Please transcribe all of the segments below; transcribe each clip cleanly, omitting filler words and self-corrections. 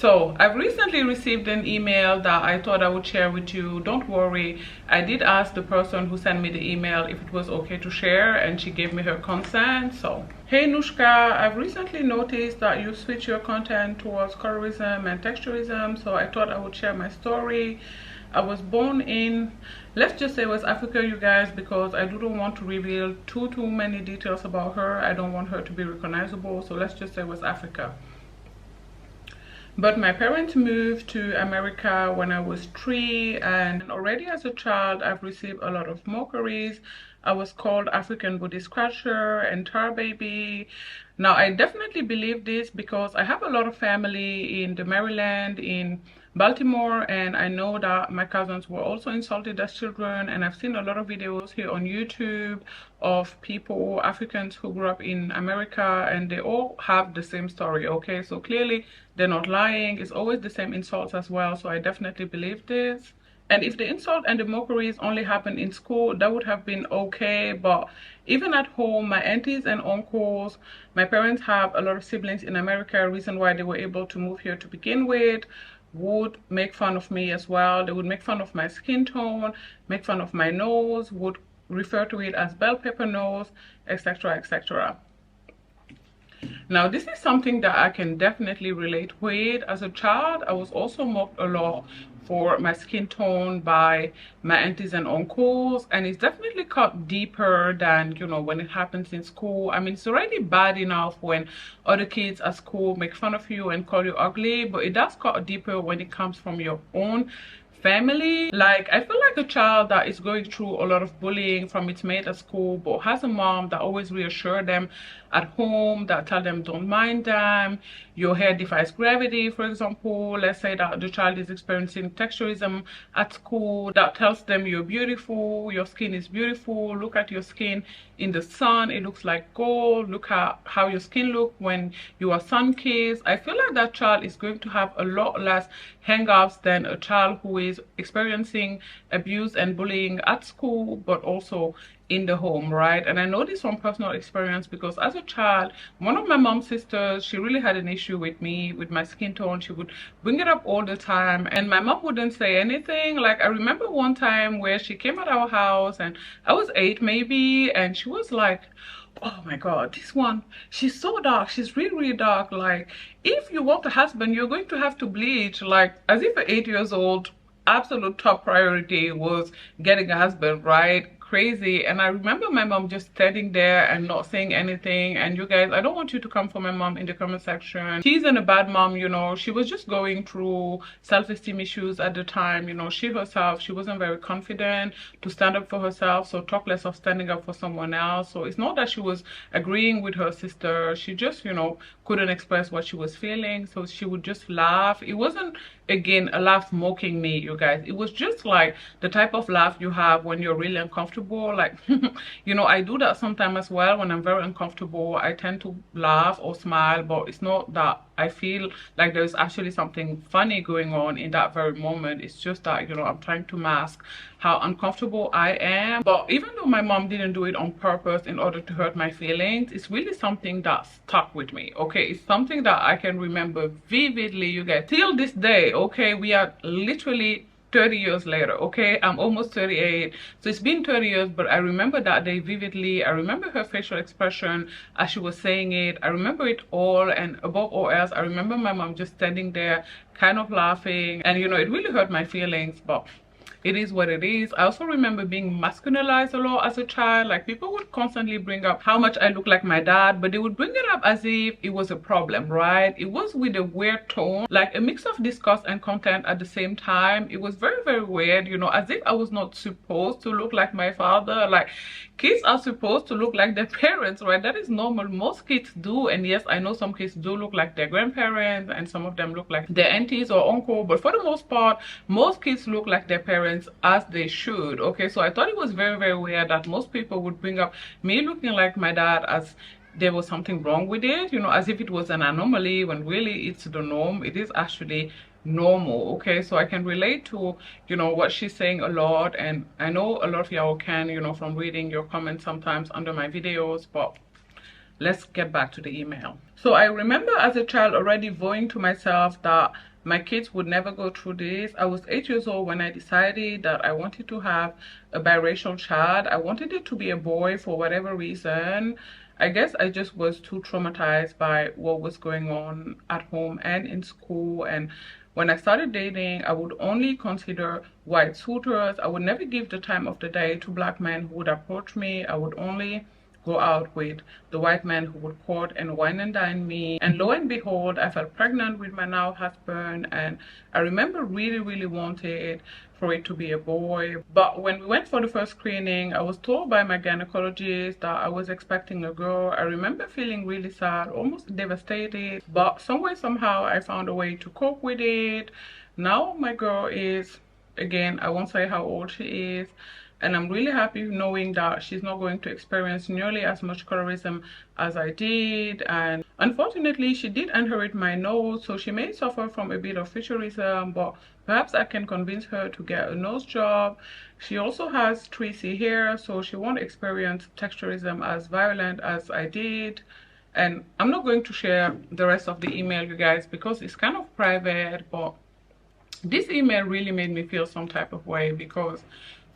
So I've recently received an email that I thought I would share with you. Don't worry, I did ask the person who sent me the email if it was okay to share, and she gave me her consent. So, hey Nushka, I've recently noticed that you switch your content towards colorism and texturism, so I thought I would share my story. I was born in, let's just say, West Africa, you guys, because I don't want to reveal too many details about her. I don't want her to be recognizable, so let's just say West Africa. But my parents moved to America when I was 3, and already as a child I've received a lot of mockeries. I was called African booty scratcher and tar baby. Now I definitely believe this because I have a lot of family in the Maryland, in Baltimore, and I know that my cousins were also insulted as children, and I've seen a lot of videos here on YouTube of people, Africans who grew up in America, and they all have the same story. Okay, so clearly they're not lying. It's always the same insults as well, so I definitely believe this. And if the insult and the mockeries only happened in school, that would have been okay. But even at home, my aunties and uncles, my parents have a lot of siblings in America, reason why they were able to move here to begin with, would make fun of me as well. They would make fun of my skin tone, make fun of my nose, would refer to it as bell pepper nose, etc, etc. Now this is something that I can definitely relate with. As a child, I was also mocked a lot for my skin tone by my aunties and uncles, and it's definitely cut deeper than, you know, when it happens in school. I mean, it's already bad enough when other kids at school make fun of you and call you ugly, but it does cut deeper when it comes from your own family. Like, I feel like a child that is going through a lot of bullying from its mate at school but has a mom that always reassures them at home, that tell them don't mind them, your hair defies gravity, for example. Let's say that the child is experiencing texturism at school, that tells them you're beautiful, your skin is beautiful, look at your skin in the sun, it looks like gold, look at how your skin looks when you are sun-kissed. I feel like that child is going to have a lot less hang-ups than a child who is experiencing abuse and bullying at school but also in the home, right? And I know this from personal experience because as a child, one of my mom's sisters, she really had an issue with me, with my skin tone. She would bring it up all the time, and my mom wouldn't say anything. Like, I remember one time where she came at our house and I was 8 maybe, and she was like, oh my god, this one, she's so dark, she's really dark, like if you want a husband you're going to have to bleach. Like, as if at 8 years old absolute top priority was getting a husband, right? Crazy. And I remember my mom just standing there and not saying anything. And you guys, I don't want you to come for my mom in the comment section. She's in a bad mom, you know. She was just going through self-esteem issues at the time, you know. She herself, she wasn't very confident to stand up for herself, so talk less of standing up for someone else. So it's not that she was agreeing with her sister, she just, you know, couldn't express what she was feeling, so she would just laugh. It wasn't, again, a laugh mocking me, you guys. It was just like the type of laugh you have when you're really uncomfortable. Like, you know, I do that sometimes as well. When I'm very uncomfortable, I tend to laugh or smile, but it's not that I feel like there's actually something funny going on in that very moment. It's just that, you know, I'm trying to mask how uncomfortable I am. But even though my mom didn't do it on purpose in order to hurt my feelings, it's really something that stuck with me. Okay, it's something that I can remember vividly, you guys, till this day. Okay, we are literally 30 years later. Okay, I'm almost 38, so it's been 30 years, but I remember that day vividly. I remember her facial expression as she was saying it. I remember it all, and above all else, I remember my mom just standing there kind of laughing, and you know, it really hurt my feelings, but it is what it is. I also remember being masculinized a lot as a child. Like, people would constantly bring up how much I look like my dad, but they would bring it up as if it was a problem, right? It was with a weird tone, like a mix of disgust and content at the same time. It was very weird, you know, as if I was not supposed to look like my father. Like, kids are supposed to look like their parents, right? That is normal. Most kids do, and yes, I know some kids do look like their grandparents, and some of them look like their aunties or uncle, but for the most part, most kids look like their parents, as they should. Okay, so I thought it was very weird that most people would bring up me looking like my dad as there was something wrong with it, you know, as if it was an anomaly, when really it's the norm. It is actually normal. Okay, so I can relate to, you know, what she's saying a lot, and I know a lot of y'all can, you know, from reading your comments sometimes under my videos. But let's get back to the email. So I remember as a child already vowing to myself that my kids would never go through this. I was 8 years old when I decided that I wanted to have a biracial child. I wanted it to be a boy for whatever reason. I guess I just was too traumatized by what was going on at home and in school. And when I started dating, I would only consider white suitors. I would never give the time of the day to black men who would approach me. I would only go out with the white man who would court and wine and dine me. And lo and behold, I felt pregnant with my now husband, and I remember really wanted for it to be a boy. But when we went for the first screening, I was told by my gynecologist that I was expecting a girl. I remember feeling really sad, almost devastated, but somewhere somehow I found a way to cope with it. Now my girl is, again, I won't say how old she is, and I'm really happy knowing that she's not going to experience nearly as much colorism as I did. And unfortunately, she did inherit my nose, so she may suffer from a bit of futurism, but perhaps I can convince her to get a nose job. She also has 3C hair, so she won't experience texturism as violent as I did. And I'm not going to share the rest of the email, you guys, because it's kind of private, but this email really made me feel some type of way because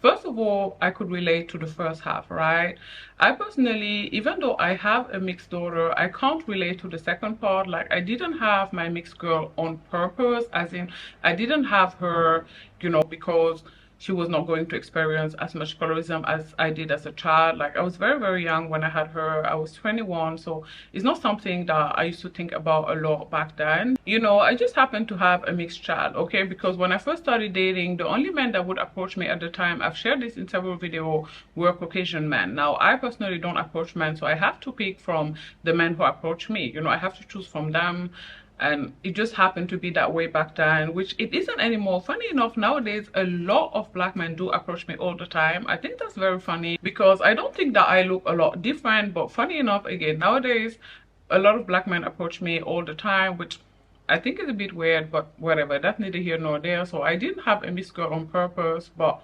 first of all, I could relate to the first half, right? I personally, even though I have a mixed daughter, I can't relate to the second part. Like, I didn't have my mixed girl on purpose, as in, I didn't have her, you know, because she was not going to experience as much colorism as I did as a child. Like, I was very young when I had her. I was 21, so it's not something that I used to think about a lot back then. You know, I just happened to have a mixed child, okay? Because when I first started dating, the only men that would approach me at the time, I've shared this in several videos, were Caucasian men. Now, I personally don't approach men, so I have to pick from the men who approach me. You know, I have to choose from them. And it just happened to be that way back then, which it isn't anymore. Funny enough, nowadays a lot of black men do approach me all the time. I think that's very funny because I don't think that I look a lot different, but funny enough, again, nowadays a lot of black men approach me all the time, which I think is a bit weird, but whatever, that's neither here nor there. So I didn't have a mixed girl on purpose, but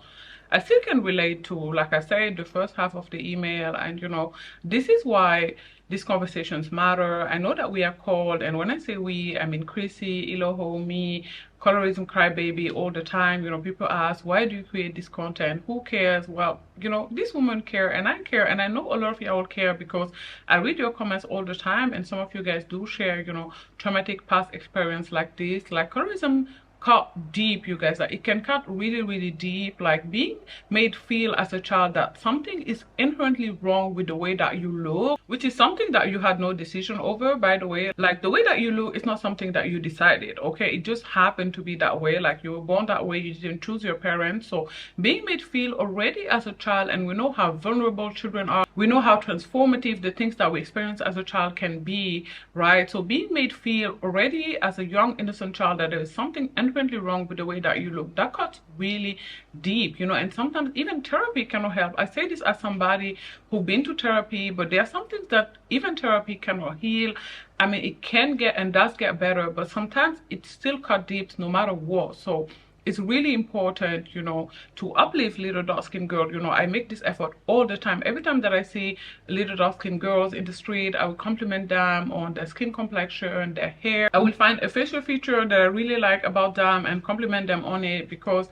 I still can relate to, like I said, the first half of the email. And you know, this is why these conversations matter. I know that we are called, and when I say we, I mean Chrissy, Iloho, me, colorism crybaby all the time. You know, people ask, why do you create this content? Who cares? Well, you know, this woman care and I care, and I know a lot of y'all care because I read your comments all the time, and some of you guys do share, you know, traumatic past experience like this. Like, colorism cut deep, you guys. Like, it can cut really deep. Like, being made feel as a child that something is inherently wrong with the way that you look, which is something that you had no decision over, by the way. Like, the way that you look is not something that you decided, okay? It just happened to be that way. Like, you were born that way, you didn't choose your parents. So being made feel already as a child, and we know how vulnerable children are, we know how transformative the things that we experience as a child can be, right? So being made feel already as a young innocent child that there is something inherently wrong with the way that you look, that cuts really deep, you know. And sometimes even therapy cannot help. I say this as somebody who been to therapy, but there are some things that even therapy cannot heal. I mean, it can get and does get better, but sometimes it still cut deep no matter what. So it's really important, you know, to uplift little dark-skinned girls. You know, I make this effort all the time. Every time that I see little dark-skinned girls in the street, I will compliment them on their skin complexion, their hair. I will find a facial feature that I really like about them and compliment them on it, because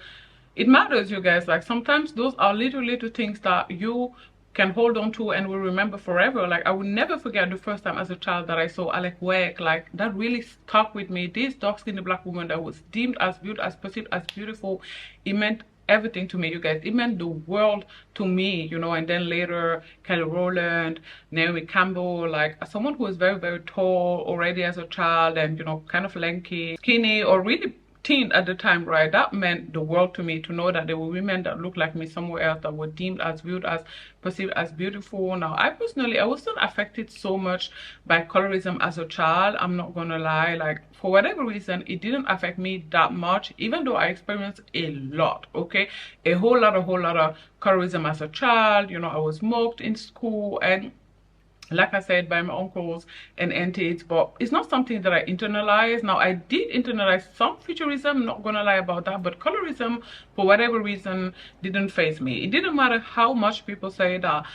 it matters, you guys. Like, sometimes those are little things that you can hold on to and will remember forever. Like, I will never forget the first time as a child that I saw Alec Wake. Like, that really stuck with me. This dark-skinned black woman that was deemed as beautiful, as perceived as beautiful, it meant everything to me, you guys. It meant the world to me, you know. And then later, Kelly Rowland, Naomi Campbell, like, as someone who was very tall already as a child, and, you know, kind of lanky, skinny, or really teen at the time, right? That meant the world to me, to know that there were women that looked like me somewhere else that were deemed as viewed as perceived as beautiful. Now, I personally, I wasn't affected so much by colorism as a child, I'm not gonna lie. Like, for whatever reason, it didn't affect me that much, even though I experienced a lot, okay? A whole lot of colorism as a child. You know, I was mocked in school, and like I said, by my uncles and aunties, but it's not something that I internalized. Now, I did internalize some futurism, not gonna lie about that, but colorism, for whatever reason, didn't faze me. It didn't matter how much people say that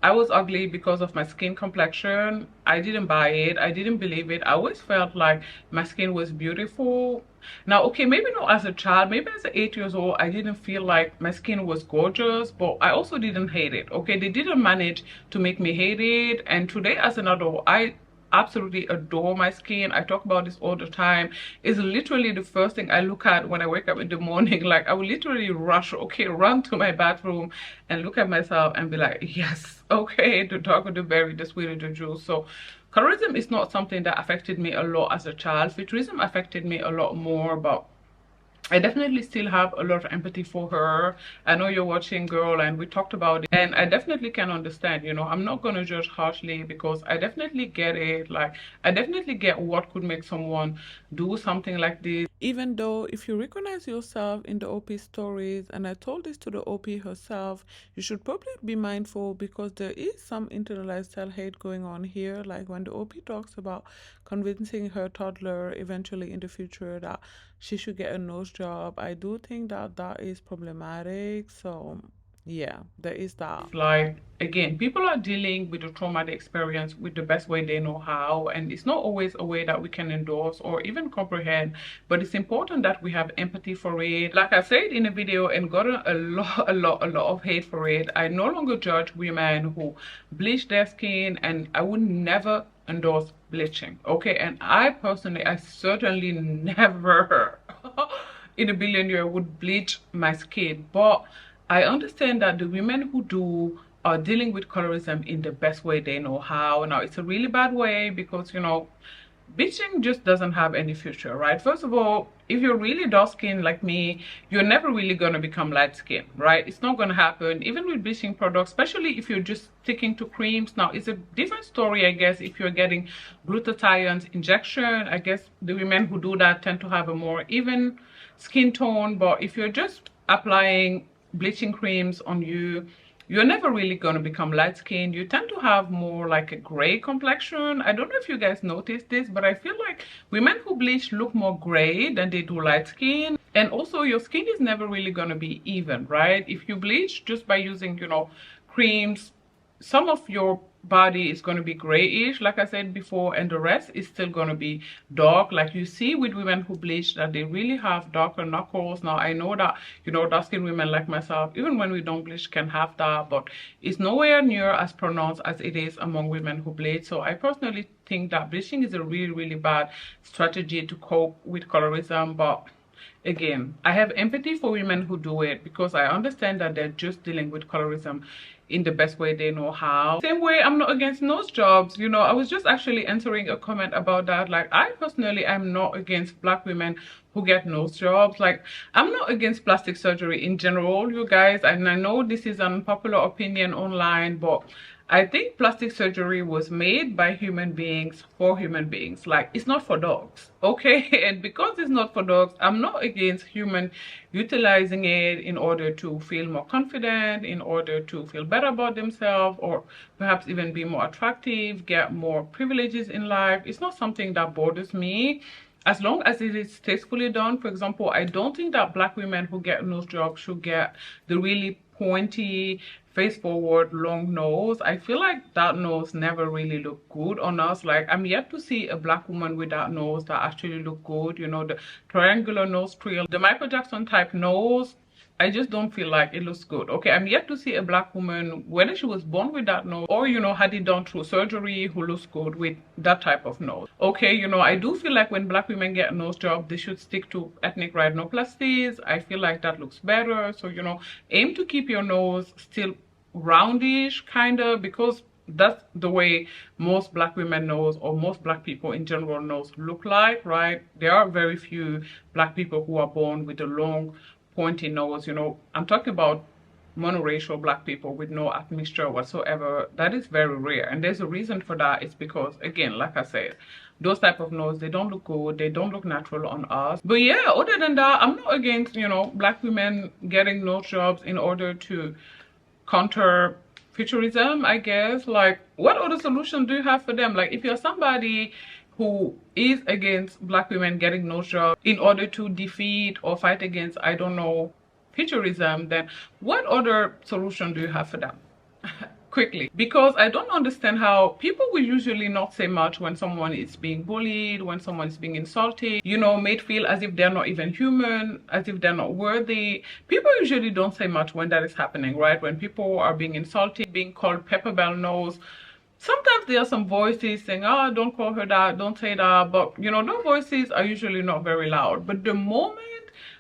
I was ugly because of my skin complexion. I didn't buy it. I didn't believe it. I always felt like my skin was beautiful. Now, okay, maybe not as a child, maybe as 8 years old, I didn't feel like my skin was gorgeous, but I also didn't hate it. Okay, they didn't manage to make me hate it. And today, as an adult, I absolutely adore my skin. I talk about this all the time. It's literally the first thing I look at when I wake up in the morning. Like, I will literally rush, okay, run to my bathroom and look at myself and be like, yes, okay, the darker the berry, the sweeter the juice. So colorism is not something that affected me a lot as a child. Futurism affected me a lot more, but I definitely still have a lot of empathy for her. I know you're watching, girl, and we talked about it, and I definitely can understand. I'm not going to judge harshly because I definitely get it. Like, I definitely get what could make someone do something like this. Even though if you recognize yourself in the OP stories, and I told this to the OP herself, you should probably be mindful because there is some internalized self-hate going on here. Like when the OP talks about convincing her toddler eventually in the future that she should get a nose job, I do think that that is problematic. So yeah, there is that. Like, again, people are dealing with the traumatic experience with the best way they know how, and it's not always a way that we can endorse or even comprehend, but it's important that we have empathy for it. Like I said in a video and gotten a lot of hate for it, I no longer judge women who bleach their skin, and I would never endorse bleaching, okay? And I personally, I certainly never in a billion years would bleach my skin, but I understand that the women who do are dealing with colorism in the best way they know how. Now, it's a really bad way because, bleaching just doesn't have any future, right? First of all, if you're really dark skinned like me, you're never really going to become light skinned, right? It's not going to happen. Even with bleaching products, especially if you're just sticking to creams. Now, it's a different story, I guess, if you're getting glutathione injection. I guess the women who do that tend to have a more even skin tone. But if you're just applying bleaching creams on you, you're never really going to become light skinned. You tend to have more like a gray complexion. I don't know if you guys noticed this, but I feel like women who bleach look more gray than they do light skin. And also your skin is never really going to be even, right? If you bleach just by using, creams, some of your body is going to be grayish, like I said before, and the rest is still going to be dark. Like you see with women who bleach that they really have darker knuckles. Now I know that dark skinned women like myself, even when we don't bleach, can have that, but it's nowhere near as pronounced as it is among women who bleach. So I personally think that bleaching is a really bad strategy to cope with colorism. But again, I have empathy for women who do it because I understand that they're just dealing with colorism in the best way they know how. Same way, I'm not against nose jobs. I was just actually answering a comment about that. Like, I personally am not against black women who get nose jobs. Like, I'm not against plastic surgery in general, you guys, and I know this is an unpopular opinion online, but I think plastic surgery was made by human beings for human beings. Like, it's not for dogs, okay? And because it's not for dogs, I'm not against human utilizing it in order to feel more confident, in order to feel better about themselves, or perhaps even be more attractive, get more privileges in life. It's not something that bothers me, as long as it is tastefully done. For example, I don't think that black women who get nose jobs should get the really pointy, face forward, long nose. I feel like that nose never really looked good on us. Like, I'm yet to see a black woman with that nose that actually look good. The triangular nose trill, the Michael Jackson type nose, I just don't feel like it looks good. Okay, I'm yet to see a black woman, whether she was born with that nose or, had it done through surgery, who looks good with that type of nose. Okay, I do feel like when black women get a nose job, they should stick to ethnic rhinoplasties. I feel like that looks better. So, aim to keep your nose still roundish, kind of, because that's the way most black women nose, or most black people in general nose, look like, right? There are very few black people who are born with a long pointy nose. I'm talking about monoracial black people with no admixture whatsoever. That is very rare, and there's a reason for that. It's because, again, like I said, those type of nose, they don't look good, they don't look natural on us. But yeah, other than that, I'm not against black women getting nose jobs in order to counter futurism, I guess. Like, what other solution do you have for them? Like, if you're somebody who is against black women getting nose jobs in order to defeat or fight against, I don't know, futurism, then what other solution do you have for them? quickly, because I don't understand how people will usually not say much when someone is being bullied, when someone is being insulted, you know, made feel as if they're not even human, as if they're not worthy. People usually don't say much when that is happening, right? When people are being insulted, being called pepper bell nose. Sometimes there are some voices saying, oh, don't call her that, don't say that, but you know, those voices are usually not very loud. But the moment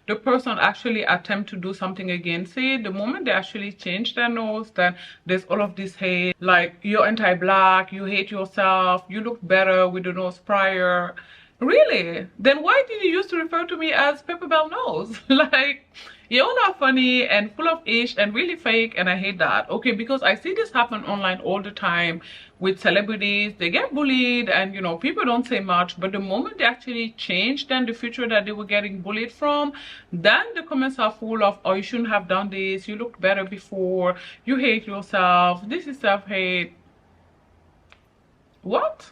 the person actually attempt to do something against it, the moment they actually change their nose, then there's all of this hate, like you're anti-black, you hate yourself, you look better with the nose prior. Really? Then why did you used to refer to me as Pepper Bell Nose? Like, y'all are funny and full of ish and really fake, and I hate that. Okay, because I see this happen online all the time with celebrities. They get bullied and, you know, people don't say much, but the moment they actually change then the future that they were getting bullied from, then the comments are full of, oh, you shouldn't have done this, you looked better before, you hate yourself, this is self-hate. What?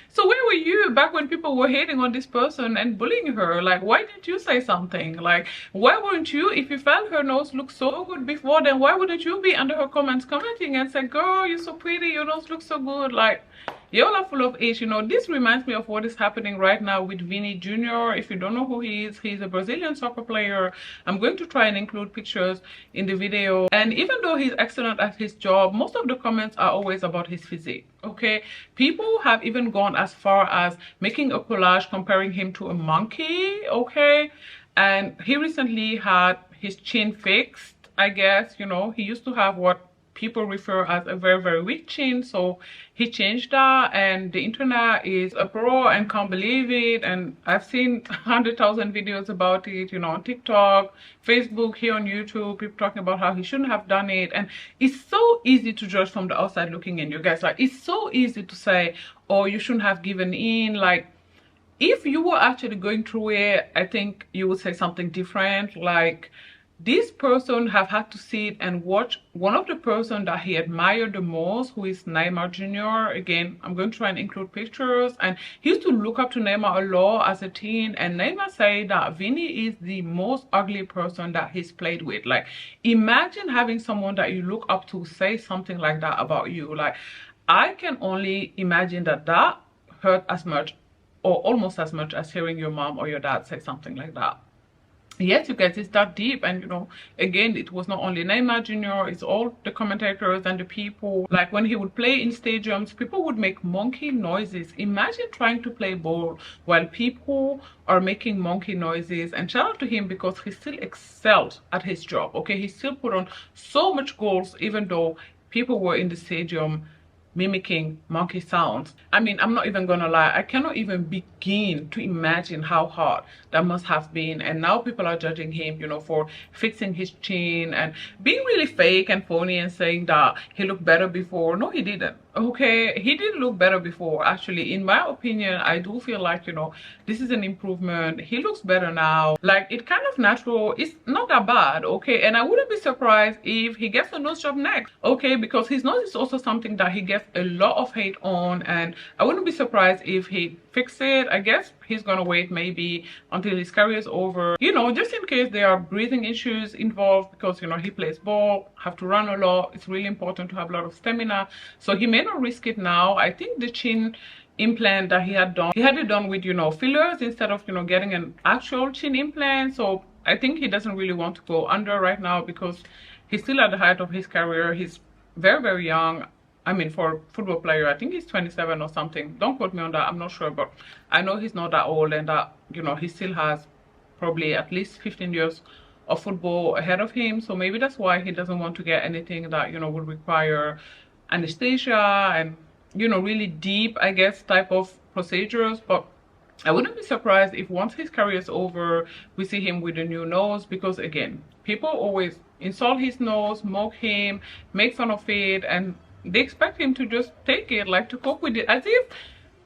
So where were you back when people were hating on this person and bullying her? Like, why didn't you say something? Like, why weren't you, if you felt her nose looked so good before, then why wouldn't you be under her comments commenting and say, girl, you're so pretty, your nose looks so good? Like, y'all are full of age. You know, this reminds me of what is happening right now with Vinnie Jr. If you don't know who he is, he's a Brazilian soccer player. I'm going to try and include pictures in the video. And even though he's excellent at his job, most of the comments are always about his physique. Okay, people have even gone as far as making a collage comparing him to a monkey. Okay, and he recently had his chin fixed, I guess. You know, he used to have what people refer as a very, very weak chin, so he changed that, and the internet is uproar and can't believe it. And I've seen 100,000 videos about it, you know, on TikTok, Facebook, here on YouTube, people talking about how he shouldn't have done it. And it's so easy to judge from the outside looking in, you guys. Like, it's so easy to say, oh, you shouldn't have given in. Like, if you were actually going through it, I think you would say something different. Like, this person have had to sit and watch one of the person that he admired the most, who is Neymar Jr. Again, I'm going to try and include pictures. And he used to look up to Neymar a lot as a teen. And Neymar said that Vinny is the most ugly person that he's played with. Like, imagine having someone that you look up to say something like that about you. Like, I can only imagine that that hurt as much or almost as much as hearing your mom or your dad say something like that. Yes, you guys, it's that deep. And you know, again, it was not only Neymar Jr., it's all the commentators and the people. Like, when he would play in stadiums, people would make monkey noises. Imagine trying to play ball while people are making monkey noises. And shout out to him, because he still excelled at his job. Okay, he still put on so much goals, even though people were in the stadium mimicking monkey sounds. I mean, I'm not even gonna lie, I cannot even begin to imagine how hard that must have been. And now people are judging him, you know, for fixing his chin and being really fake and phony and saying that he looked better before. No, he didn't. Okay, he did look better before. Actually, in my opinion, I do feel like, you know, this is an improvement. He looks better now. Like, it kind of natural. It's not that bad. Okay, and I wouldn't be surprised if he gets a nose job next. Okay, because his nose is also something that he gets a lot of hate on, and I wouldn't be surprised if he fixes it. I guess he's gonna wait maybe until his career is over, you know, just in case there are breathing issues involved, because, you know, he plays ball, have to run a lot. It's really important to have a lot of stamina, so he may not risk it now. I think the chin implant that he had it done with, you know, fillers instead of, you know, getting an actual chin implant. So I think he doesn't really want to go under right now, because he's still at the height of his career. He's very, very young. I mean, for a football player, I think he's 27 or something. Don't quote me on that, I'm not sure, but I know he's not that old, and that, you know, he still has probably at least 15 years of football ahead of him. So maybe that's why he doesn't want to get anything that, you know, would require anesthesia and, you know, really deep, I guess, type of procedures. But I wouldn't be surprised if once his career is over, we see him with a new nose, because again, people always insult his nose, mock him, make fun of it, and they expect him to just take it, like to cope with it, as if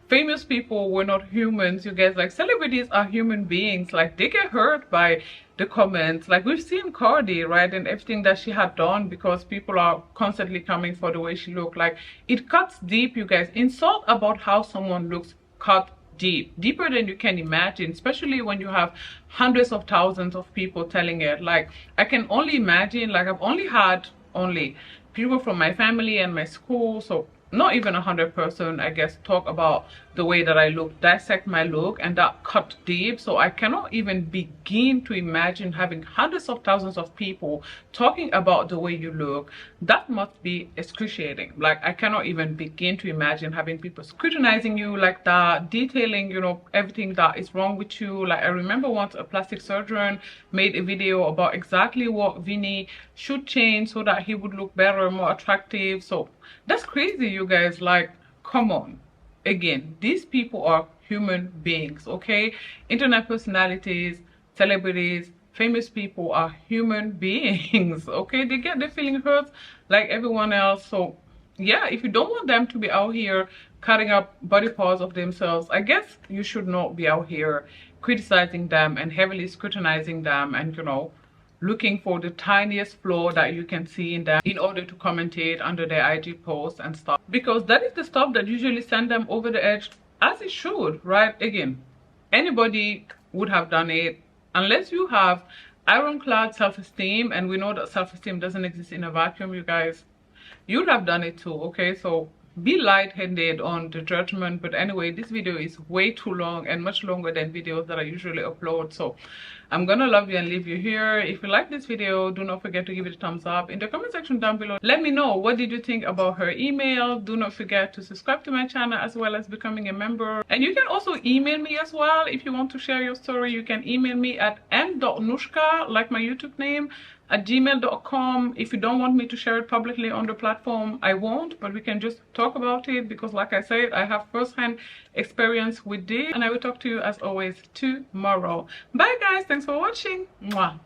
famous people were not humans, you guys. Like, celebrities are human beings. Like, they get hurt by the comments. Like, we've seen Cardi, right, and everything that she had done, because people are constantly coming for the way she looked. Like, it cuts deep, you guys. Insult about how someone looks cut deep, deeper than you can imagine, especially when you have hundreds of thousands of people telling it. Like, I can only imagine, like, I've only had only people from my family and my school, so not even 100%, I guess, talk about the way that I look, dissect my look, and that cut deep. So I cannot even begin to imagine having hundreds of thousands of people talking about the way you look. That must be excruciating. Like, I cannot even begin to imagine having people scrutinizing you like that, detailing, you know, everything that is wrong with you. Like, I remember once a plastic surgeon made a video about exactly what Vinnie should change so that he would look better, more attractive. So that's crazy, you guys. Like, come on. Again, these people are human beings, okay? Internet personalities, celebrities, famous people are human beings, okay? They get their feeling hurt like everyone else. So yeah, if you don't want them to be out here cutting up body parts of themselves, I guess you should not be out here criticizing them and heavily scrutinizing them and, you know, looking for the tiniest flaw that you can see in them in order to commentate under their IG posts and stuff, because that is the stuff that usually send them over the edge, as it should, right? Again, anybody would have done it unless you have ironclad self-esteem, and we know that self-esteem doesn't exist in a vacuum, you guys. You'd have done it too, okay? So be light-headed on the judgment. But anyway, this video is way too long and much longer than videos that I usually upload, so I'm gonna love you and leave you here. If you like this video, do not forget to give it a thumbs up. In the comment section down below, let me know, what did you think about her email? Do not forget to subscribe to my channel as well as becoming a member. And you can also email me as well if you want to share your story. You can email me at m.nushka, like my YouTube name, at gmail.com. If you don't want me to share it publicly on the platform, I won't, but we can just talk about it, because like I said, I have first-hand experience with this. And I will talk to you as always tomorrow. Bye guys, thanks for watching. Mwah.